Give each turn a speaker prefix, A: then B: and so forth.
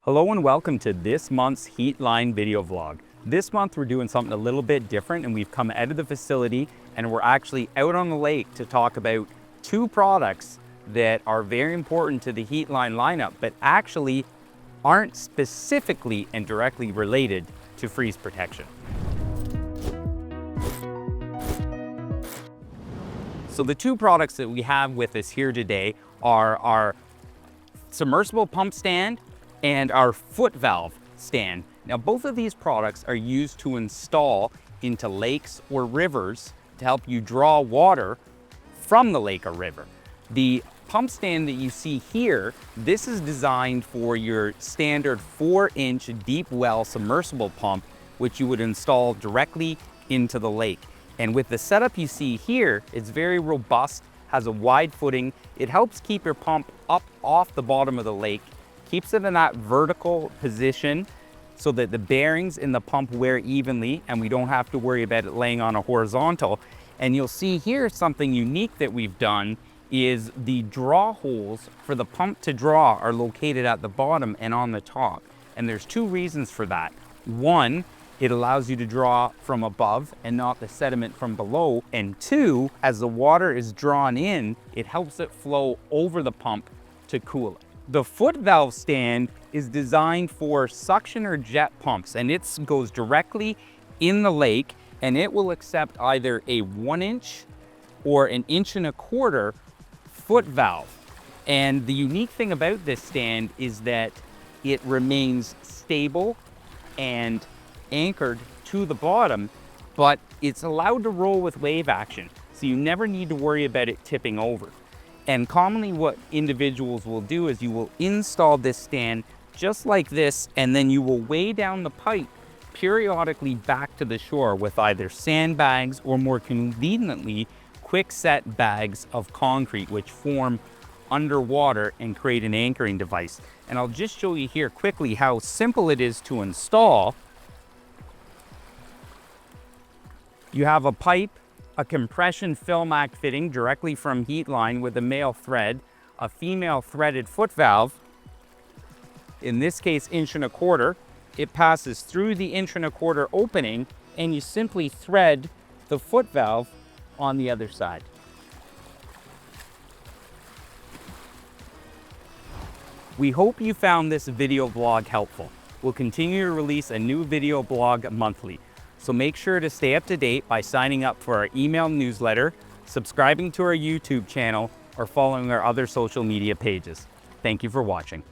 A: Hello and welcome to this month's Heat Line video vlog. This month we're doing something a little bit different, and we've come out of the facility and we're actually out on the lake to talk about two products that are very important to the Heat Line lineup, but actually aren't specifically and directly related to freeze protection. So the two products that we have with us here today are our submersible pump stand and our foot valve stand. Now, both of these products are used to install into lakes or rivers to help you draw water from the lake or river. The pump stand that you see here, this is designed for your standard 4-inch deep well submersible pump, which you would install directly into the lake. And with the setup you see here, it's very robust, has a wide footing. It helps keep your pump up off the bottom of the lake, keeps it in that vertical position so that the bearings in the pump wear evenly and we don't have to worry about it laying on a horizontal. And you'll see here something unique that we've done is the draw holes for the pump to draw are located at the bottom and on the top. And there's two reasons for that. One, it allows you to draw from above and not the sediment from below. And two, as the water is drawn in, it helps it flow over the pump to cool it. The foot valve stand is designed for suction or jet pumps, and it goes directly in the lake, and it will accept either a 1-inch or an 1.25 inch foot valve. And the unique thing about this stand is that it remains stable and anchored to the bottom, but it's allowed to roll with wave action, so you never need to worry about it tipping over. And commonly what individuals will do is you will install this stand just like this, and then you will weigh down the pipe periodically back to the shore with either sandbags or, more conveniently, quick set bags of concrete which form underwater and create an anchoring device. And I'll just show you here quickly how simple it is to install. You have a pipe, a compression Filmac fitting directly from Heat Line with a male thread, a female threaded foot valve, in this case 1.25 inch. It passes through the 1.25 inch opening, and you simply thread the foot valve on the other side. We hope you found this video blog helpful. We'll continue to release a new video blog monthly. So make sure to stay up to date by signing up for our email newsletter, subscribing to our YouTube channel, or following our other social media pages. Thank you for watching.